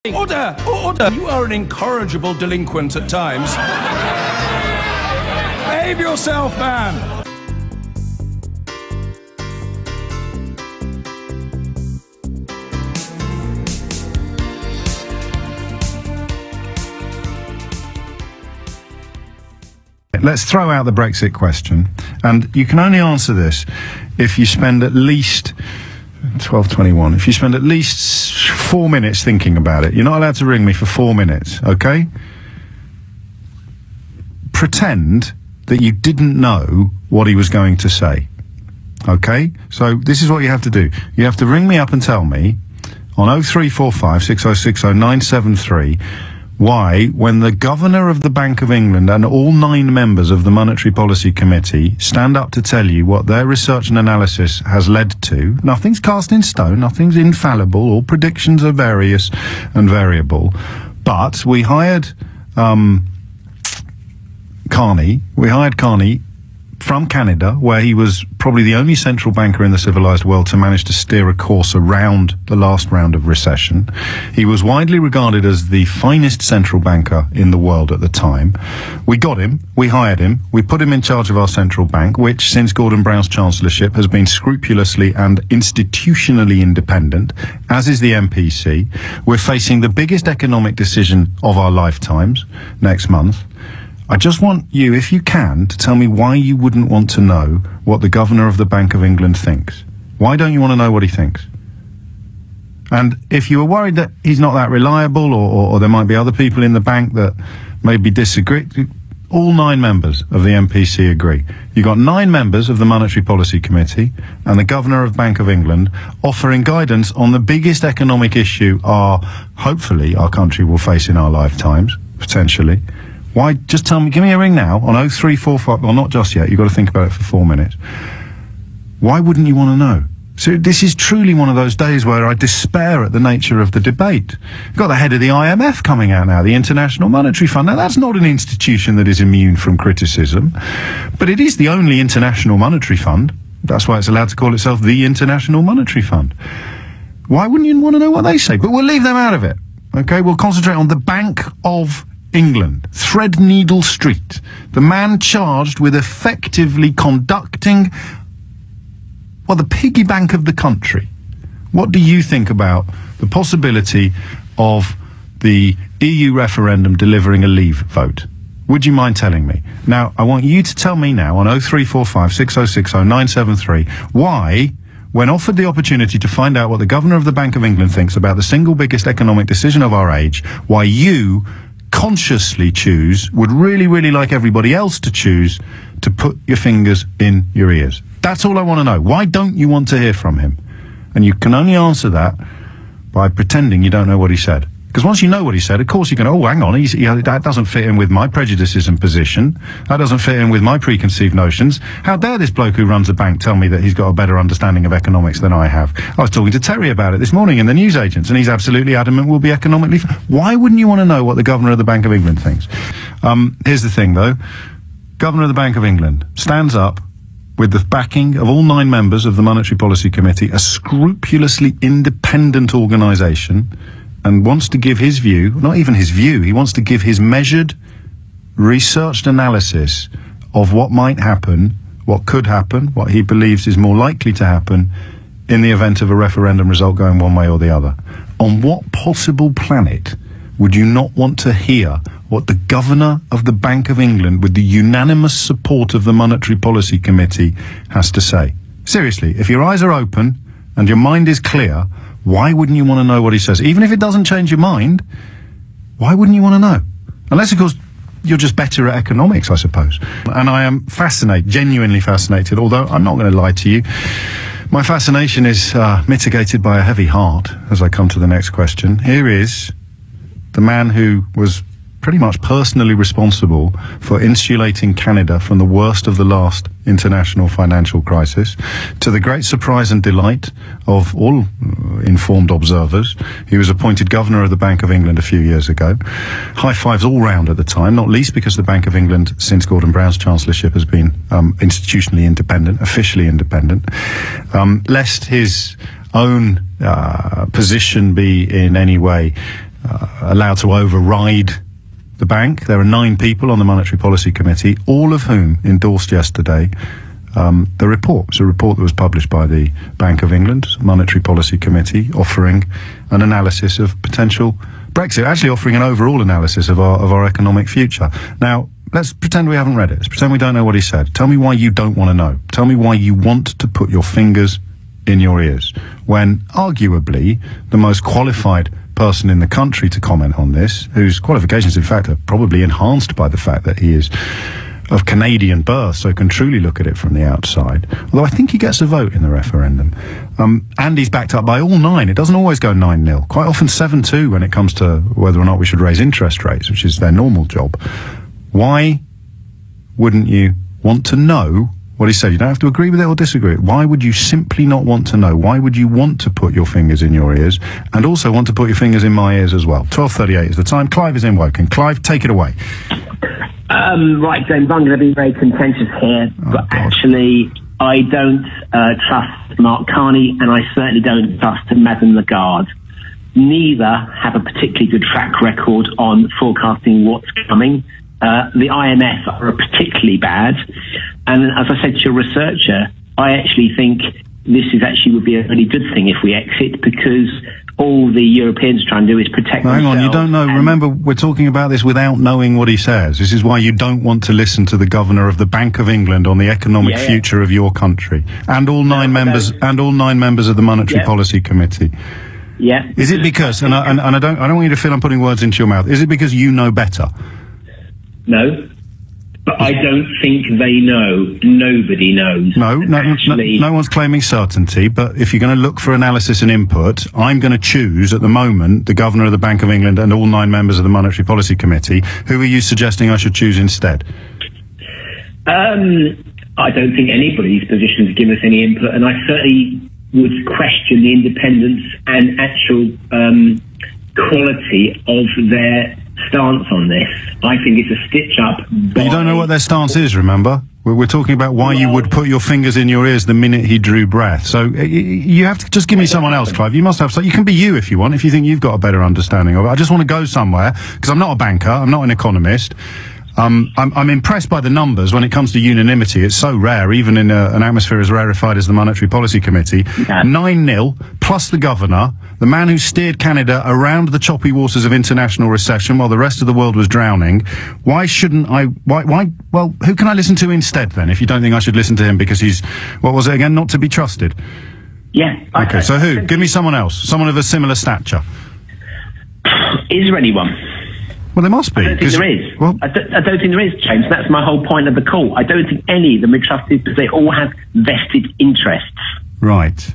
Order! Order! You are an incorrigible delinquent at times. Behave yourself, man! Let's throw out the Brexit question, and you can only answer this if you spend at least 12:21. If you spend at least 4 minutes thinking about it. You're not allowed to ring me for 4 minutes, okay? Pretend that you didn't know what he was going to say, okay? So this is what you have to do. You have to ring me up and tell me on 0345 6060 973 why, when the Governor of the Bank of England and all 9 members of the Monetary Policy Committee stand up to tell you what their research and analysis has led to, nothing's cast in stone, nothing's infallible, all predictions are various and variable, but we hired Carney from Canada, where he was probably the only central banker in the civilized world to manage to steer a course around the last round of recession. He was widely regarded as the finest central banker in the world at the time. We got him, we hired him, we put him in charge of our central bank, which since Gordon Brown's chancellorship has been scrupulously and institutionally independent, as is the MPC. We're facing the biggest economic decision of our lifetimes next month. I just want you, if you can, to tell me why you wouldn't want to know what the Governor of the Bank of England thinks. Why don't you want to know what he thinks? And if you are worried that he's not that reliable, or there might be other people in the bank that maybe disagree, all 9 members of the MPC agree. You've got 9 members of the Monetary Policy Committee and the Governor of Bank of England offering guidance on the biggest economic issue hopefully our country will face in our lifetimes, potentially. Why? Just tell me, give me a ring now on 0345, well, not just yet, you've got to think about it for 4 minutes. Why wouldn't you want to know? So this is truly one of those days where I despair at the nature of the debate. You've got the head of the IMF coming out now, the International Monetary Fund. Now, that's not an institution that is immune from criticism, but it is the only international monetary fund. That's why it's allowed to call itself the International Monetary Fund. Why wouldn't you want to know what they say? But we'll leave them out of it, okay? We'll concentrate on the Bank of England, Threadneedle Street, the man charged with effectively conducting, well, the piggy bank of the country. What do you think about the possibility of the EU referendum delivering a leave vote? Would you mind telling me? Now, I want you to tell me now on 0345 6060 973 why, when offered the opportunity to find out what the Governor of the Bank of England thinks about the single biggest economic decision of our age, why you consciously would really like everybody else to choose to put your fingers in your ears. That's all I want to know. Why don't you want to hear from him? And you can only answer that by pretending you don't know what he said. Because once you know what he said, of course you can, oh, hang on, that doesn't fit in with my prejudices and position. That doesn't fit in with my preconceived notions. How dare this bloke who runs a bank tell me that he's got a better understanding of economics than I have? I was talking to Terry about it this morning in the newsagents, and he's absolutely adamant we'll be economically... Why wouldn't you want to know what the Governor of the Bank of England thinks? Here's the thing, though. Governor of the Bank of England stands up with the backing of all 9 members of the Monetary Policy Committee, a scrupulously independent organisation, and wants to give his view, not even his view, he wants to give his measured, researched analysis of what might happen, what could happen, what he believes is more likely to happen in the event of a referendum result going one way or the other. On what possible planet would you not want to hear what the Governor of the Bank of England, with the unanimous support of the Monetary Policy Committee, has to say? Seriously, if your eyes are open and your mind is clear, why wouldn't you want to know what he says? Even if it doesn't change your mind, why wouldn't you want to know? Unless, of course, you're just better at economics, I suppose. And I am genuinely fascinated, although I'm not going to lie to you. My fascination is mitigated by a heavy heart as I come to the next question. Here is the man who was pretty much personally responsible for insulating Canada from the worst of the last international financial crisis, to the great surprise and delight of all informed observers. He was appointed Governor of the Bank of England a few years ago. High fives all round at the time, not least because the Bank of England, since Gordon Brown's chancellorship, has been institutionally independent, officially independent, lest his own position be in any way allowed to override the bank. There are 9 people on the Monetary Policy Committee, all of whom endorsed yesterday the report. It's a report that was published by the Bank of England Monetary Policy Committee, offering an analysis of potential Brexit, actually offering an overall analysis of our economic future. Now, let's pretend we haven't read it. Let's pretend we don't know what he said. Tell me why you don't want to know. Tell me why you want to put your fingers in your ears, when arguably the most qualified person in the country to comment on this, whose qualifications in fact are probably enhanced by the fact that he is of Canadian birth, so can truly look at it from the outside. Although I think he gets a vote in the referendum. And he's backed up by all 9. It doesn't always go 9-0. Quite often 7-2 when it comes to whether or not we should raise interest rates, which is their normal job. Why wouldn't you want to know what he said? You don't have to agree with it or disagree. Why would you simply not want to know? Why would you want to put your fingers in your ears and also want to put your fingers in my ears as well? 12:38 is the time. Clive is in Woking. Clive, take it away. Right, James, I'm going to be very contentious here, but actually I don't trust Mark Carney, and I certainly don't trust Madame Lagarde. Neither have a particularly good track record on forecasting what's coming. The IMF are particularly bad, and as I said to your researcher, I actually think this would be a really good thing if we exit, because all the Europeans are trying to do is protect themselves. Hang on, you don't know. Remember, we're talking about this without knowing what he says. This is why you don't want to listen to the governor of the Bank of England on the economic future of your country, and all 9 members of the Monetary Policy Committee. Yeah. Is it because, and I don't want you to feel I'm putting words into your mouth. Is it because you know better? No. But I don't think they know. Nobody knows. No one's claiming certainty, but if you're going to look for analysis and input, I'm going to choose at the moment the Governor of the Bank of England and all 9 members of the Monetary Policy Committee. Who are you suggesting I should choose instead? I don't think anybody's position to give us any input, and I certainly would question the independence and actual quality of their stance on this. I think it's a stitch up. But you don't know what their stance is, remember? We're talking about why you would put your fingers in your ears the minute he drew breath. So you have to just give me someone else, Clive. You must have, so you can be you if you want, if you think you've got a better understanding of it. I just want to go somewhere, because I'm not a banker, I'm not an economist. I'm impressed by the numbers when it comes to unanimity. It's so rare, even in an atmosphere as rarefied as the Monetary Policy Committee. 9-0, plus the governor, the man who steered Canada around the choppy waters of international recession while the rest of the world was drowning. Why shouldn't I, well, who can I listen to instead then, if you don't think I should listen to him because he's, what was it again, not to be trusted? Yeah. Okay, so who? Give me someone else, someone of a similar stature. Is there anyone? Well, there must be. I don't think there is. Well, I don't think there is, James. That's my whole point of the call. I don't think any of them are trusted because they all have vested interests. Right.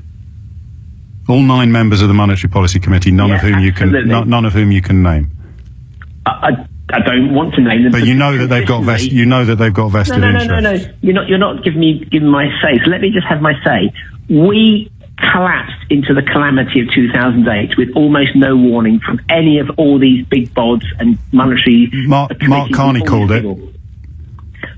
All 9 members of the Monetary Policy Committee, none of whom you can name. I don't want to name them. But you know that they've got vested interests. No. You're not giving my say. So let me just have my say. We collapsed into the calamity of 2008 with almost no warning from any of all these big bods and monetary... Mark Carney called it.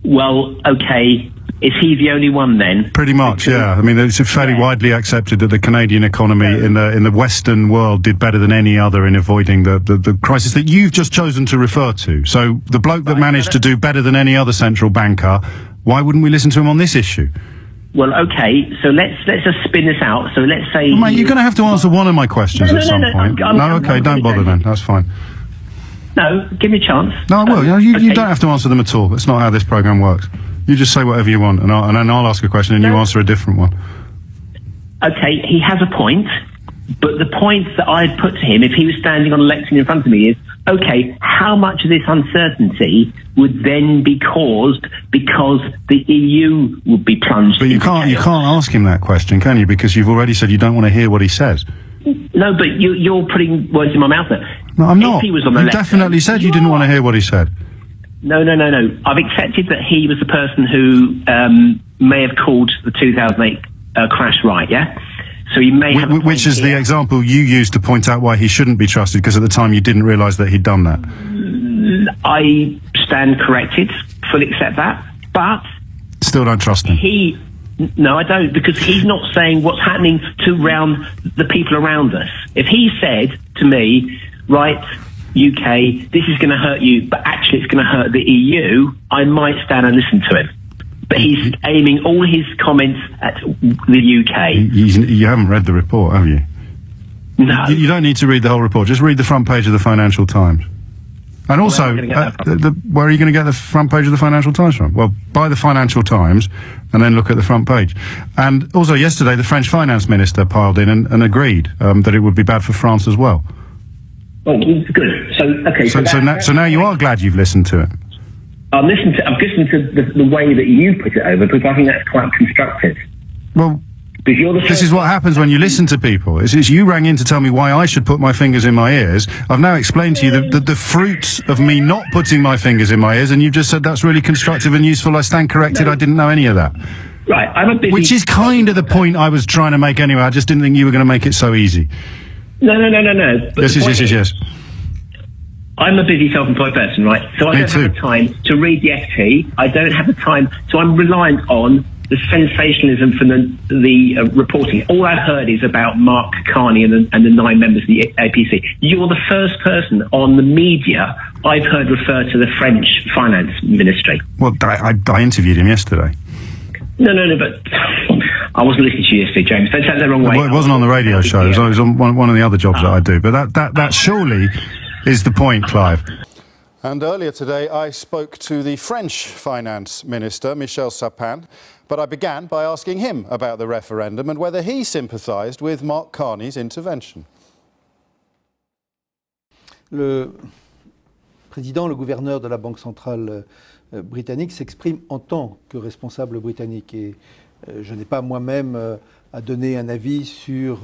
Well, okay. Is he the only one then? Pretty much, yeah. I mean, it's fairly widely accepted that the Canadian economy in the Western world did better than any other in avoiding the crisis that you've just chosen to refer to. So the bloke that managed to do better than any other central banker, why wouldn't we listen to him on this issue? Well, okay, so let's just spin this out. So let's say... Well, mate, you're going to have to answer one of my questions at some point. Okay, don't bother then. That's fine. No, give me a chance. No, I will. You don't have to answer them at all. That's not how this programme works. You just say whatever you want, and then I'll ask a question and you answer a different one. Okay, he has a point, but the point that I'd put to him, if he was standing on a lectern in front of me, is, okay, how much of this uncertainty would then be caused because the EU would be plunged? But you can't ask him that question, can you? Because you've already said you don't want to hear what he says. No, but you're putting words in my mouth there. No, I'm not. If he was on the You definitely said you didn't want to hear what he said. No. I've accepted that he was the person who may have called the 2008 crash right, yeah? So he may have... Which is the example you used to point out why he shouldn't be trusted, because at the time you didn't realise that he'd done that. I stand corrected, fully accept that, but... Still don't trust him. No, I don't, because he's not saying what's happening to the people around us. If he said to me, right, UK, this is going to hurt you, but actually it's going to hurt the EU, I might stand and listen to him. But he's aiming all his comments at the UK. You haven't read the report, have you? No. You don't need to read the whole report. Just read the front page of the Financial Times. And also, where are you going to get the front page of the Financial Times from? Well, buy the Financial Times and then look at the front page. And also yesterday, the French finance minister piled in and agreed that it would be bad for France as well. Oh, good. So, okay. So now you are glad you've listened to it. I've listened to the way that you put it over, because I think that's quite constructive. Well, this is what happens when you listen to people. It's you rang in to tell me why I should put my fingers in my ears. I've now explained to you the fruits of me not putting my fingers in my ears, and you've just said that's really constructive and useful. I stand corrected. No. I didn't know any of that. Right, I'm a busy... Which is kind of the point I was trying to make anyway. I just didn't think you were going to make it so easy. No. Yes. I'm a busy self-employed person, right? So I don't have the time to read the FT. I don't have the time, so I'm reliant on the sensationalism from the reporting. All I've heard is about Mark Carney and the 9 members of the APC. You're the first person on the media I've heard refer to the French finance ministry. Well, I interviewed him yesterday. No, but I wasn't listening to you yesterday, James. Don't take that the wrong way. Well, it wasn't on the radio show. It was on one of the other jobs that I do. But that surely is the point, Clive. And earlier today, I spoke to the French finance minister, Michel Sapin, but I began by asking him about the referendum and whether he sympathised with Mark Carney's intervention. Le président, le gouverneur de la Banque centrale britannique s'exprime en tant que responsable britannique et je n'ai pas moi-même à donner un avis sur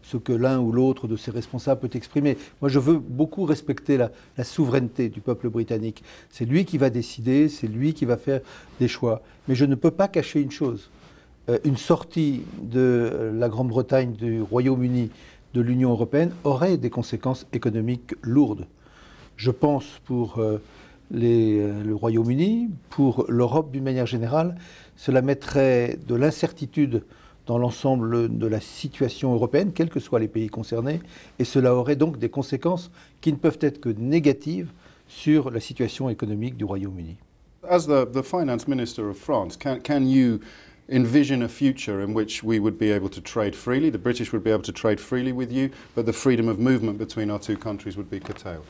ce que l'un ou l'autre de ces responsables peut exprimer. Moi, je veux beaucoup respecter la souveraineté du peuple britannique. C'est lui qui va décider, c'est lui qui va faire des choix. Mais je ne peux pas cacher une chose. Une sortie de la Grande-Bretagne, du Royaume-Uni, de l'Union européenne aurait des conséquences économiques lourdes. Je pense pour le Royaume-Uni, pour l'Europe d'une manière générale, cela mettrait de l'incertitude dans l'ensemble de la situation européenne, quels que soient les pays concernés, et cela aurait donc des conséquences qui ne peuvent être que négatives sur la situation économique du Royaume-Uni. As the finance minister of France, can you envision a future in which we would be able to trade freely, the British would be able to trade freely with you, but the freedom of movement between our two countries would be curtailed?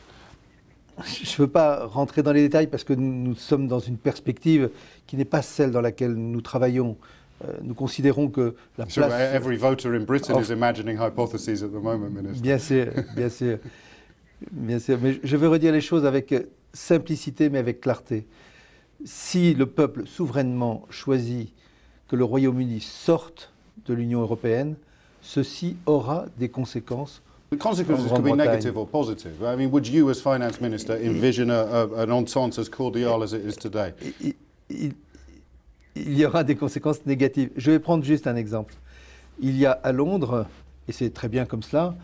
Je ne veux pas rentrer dans les détails parce que nous sommes dans une perspective qui n'est pas celle dans laquelle nous travaillons. Nous considérons que la place... Every voter in Britain is imagining hypotheses at the moment, Minister. Bien sûr. Mais je veux redire les choses avec simplicité, mais avec clarté. Si le peuple souverainement choisit que le Royaume-Uni sorte de l'Union européenne, ceci aura des conséquences. The consequences could be negative or positive. I mean, would you, as finance minister, envision an entente as cordial as it is today? Il y aura des conséquences négatives. Je vais prendre juste un exemple. Il y a à Londres, et c'est très bien comme cela,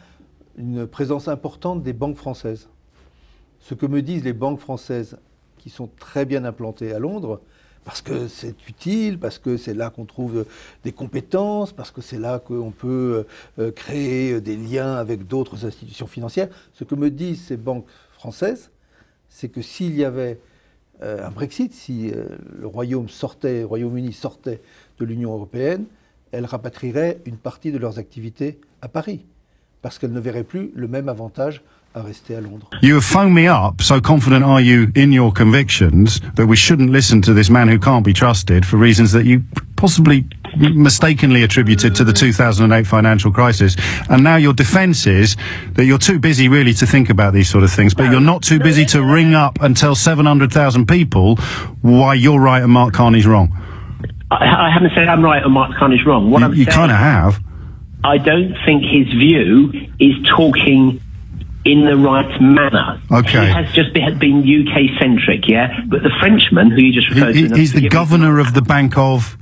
une présence importante des banques françaises. Ce que me disent les banques françaises qui sont très bien implantées à Londres, parce que c'est utile, parce que c'est là qu'on trouve des compétences, parce que c'est là qu'on peut créer des liens avec d'autres institutions financières. Ce que me disent ces banques françaises, c'est que s'il y avait un Brexit, si le Royaume-Uni sortait de l'Union européenne, elles rapatrieraient une partie de leurs activités à Paris, parce qu'elles ne verraient plus le même avantage à rester à Londres. You have phoned me up, so confident are you in your convictions that we shouldn't listen to this man who can't be trusted for reasons that you possibly mistakenly attributed to the 2008 financial crisis. And now your defence is that you're too busy really to think about these sort of things, but you're not too busy to ring up and tell 700,000 people why you're right and Mark Carney's wrong. I haven't said I'm right and Mark Carney's wrong. What You kind of have. I don't think his view is talking in the right manner. Okay. He has just been UK-centric, yeah? But the Frenchman, who you just referred to... He's the governor of the Bank of...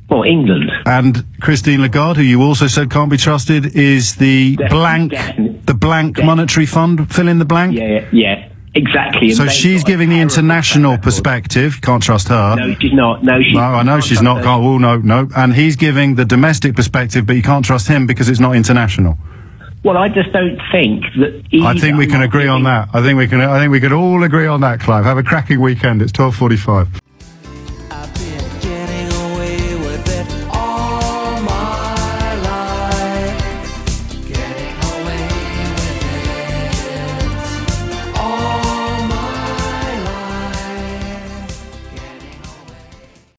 Well, England. And Christine Lagarde, who you also said can't be trusted, is the blank monetary fund. Fill in the blank? Yeah. Exactly. So she's giving the international perspective. Can't trust her. No, she's not. No, I know she's not. No. And he's giving the domestic perspective, but you can't trust him because it's not international. Well, I just don't think that. I think we can agree on that. I think we can all agree on that, Clive. Have a cracking weekend. It's 12:45.